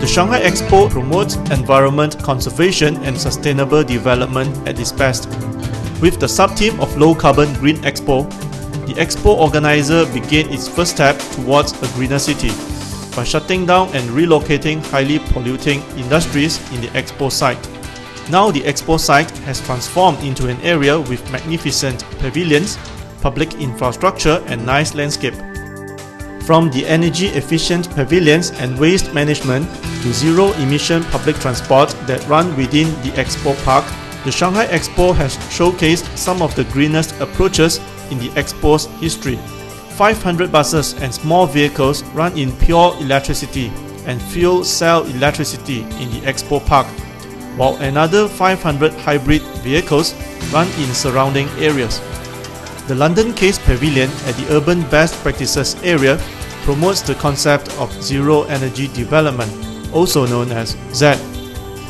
The Shanghai Expo promotes environment conservation and sustainable development at its best. With the sub-theme of Low Carbon Green Expo, the Expo organizer began its first step towards a greener city by shutting down and relocating highly polluting industries in the Expo site. Now the Expo site has transformed into an area with magnificent pavilions, public infrastructure and nice landscape. From the energy-efficient pavilions and waste management to zero-emission public transport that run within the Expo Park, the Shanghai Expo has showcased some of the greenest approaches in the Expo's history. 500 buses and small vehicles run in pure electricity and fuel cell electricity in the Expo Park, while another 500 hybrid vehicles run in surrounding areas. The London Case Pavilion at the Urban Best Practices area promotes the concept of zero energy development, also known as Z.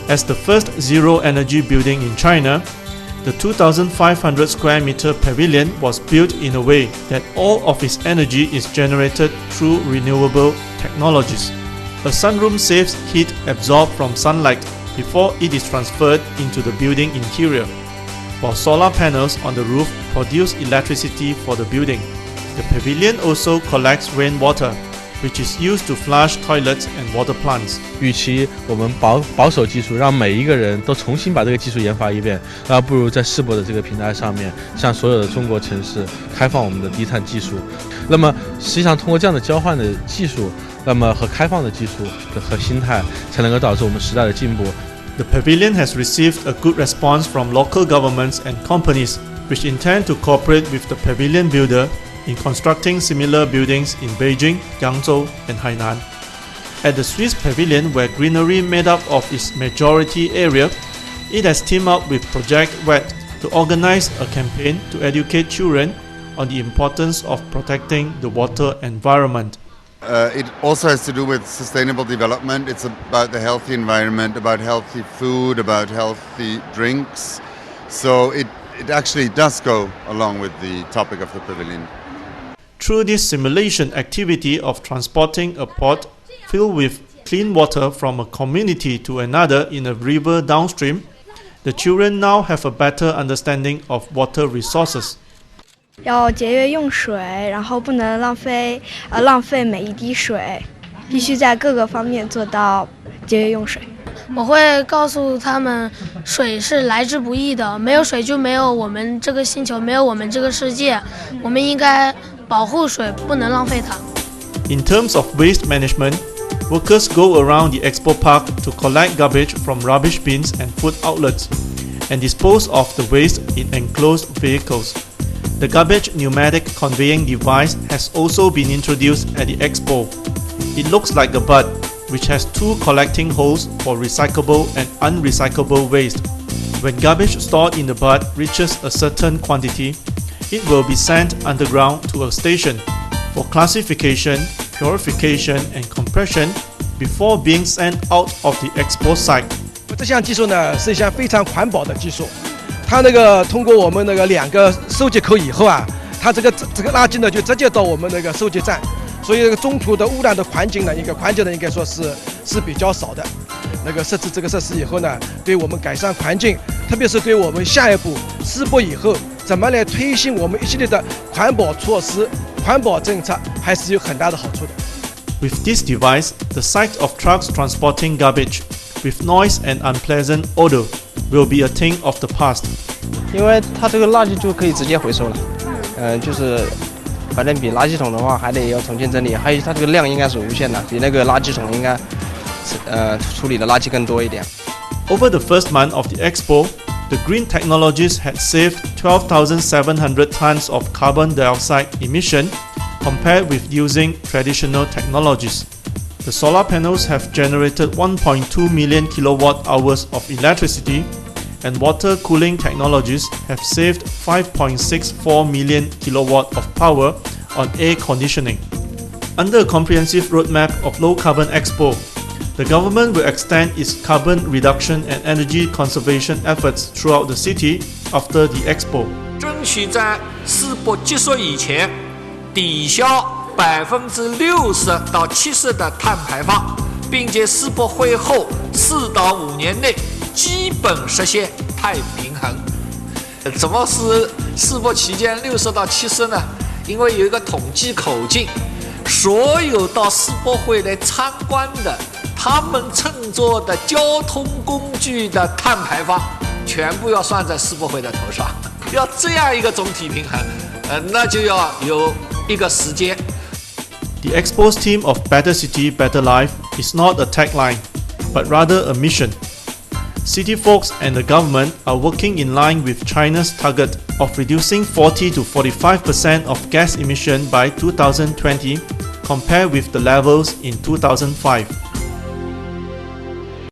As the first zero energy building in China, the 2,500 square meter pavilion was built in a way that all of its energy is generated through renewable technologies. A sunroom saves heat absorbed from sunlight before it is transferred into the building interior, while solar panels on the roof produce electricity for the building. The pavilion also collects rainwater, which is used to flush toilets and water plants. 与其我们保守技术，让每一个人都重新把这个技术研发一遍，不如在世博的这个平台上面，向所有的中国城市开放我们的低碳技术。那么，实际上通过这样的交换的技术，那么和开放的技术和心态，才能够导致我们时代的进步。The pavilion has received a good response from local governments and companies, which intend to cooperate with the pavilion builder in constructing similar buildings in Beijing, Yangzhou, and Hainan. At the Swiss pavilion, where greenery made up of its majority area, it has teamed up with Project WET to organize a campaign to educate children on the importance of protecting the water environment. It also has to do with sustainable development. It's about the healthy environment, about healthy food, about healthy drinks. So it actually does go along with the topic of the pavilion. Through this simulation activity of transporting a pot filled with clean water from a community to another in a river downstream, the children now have a better understanding of water resources. 要节约用水，然后不能浪费每一滴水，必须在各个方面做到节约用水。我会告诉他们，水是来之不易的，没有水就没有我们这个星球，没有我们这个世界。我们应该保护水，不能浪费它。In terms of waste management, workers go around the Expo Park to collect garbage from rubbish bins and food outlets, and dispose of the waste in enclosed vehicles. The garbage pneumatic conveying device has also been introduced at the Expo. It looks like a bud, which has two collecting holes for recyclable and unrecyclable waste. When garbage stored in the bud reaches a certain quantity, it will be sent underground to a station for classification, purification and compression before being sent out of the Expo site. 这项技术呢是一项非常环保的技术，它通过我们两个收集口以后啊，它这个垃圾呢就直接到我们收集站，所以中途的污染的环境呢应该说是比较少的。设置这个设施以后呢，对我们改善环境，特别是对我们下一步世博以后怎么来推行我们一系列的环保措施、环保政策，还是有很大的好处的。With this device, the sight of trucks transporting garbage with noise and unpleasant odor will be a thing of the past. 因为它这个垃圾就可以直接回收了，就是反正比垃圾桶的话还得要重新整理，还有它这个量应该是无限的，比那个垃圾桶应该处理的垃圾更多一点。Over the first month of the Expo, the green technologies had saved 12,700 tons of carbon dioxide emission compared with using traditional technologies. The solar panels have generated 1.2 million kilowatt hours of electricity, and water cooling technologies have saved 5.64 million kilowatt of power on air conditioning. Under a comprehensive roadmap of Low Carbon Expo, the government will extend its carbon reduction and energy conservation efforts throughout the city after the Expo. 争取在世博结束以前抵消60%到70%的碳排放，并且世博会后4到5年内基本实现太平衡。怎么是世博期间60到70呢？因为有一个统计口径，所有到世博会来参观的，他们乘坐的交通工具的碳排放，全部要算在世博会的头上。要这样一个总体平衡，那就要有一个时间。The Expo's theme of Better City, Better Life is not a tagline, but rather a mission. City folks and the government are working in line with China's target of reducing 40 to 45% of gas emission by 2020 compared with the levels in 2005.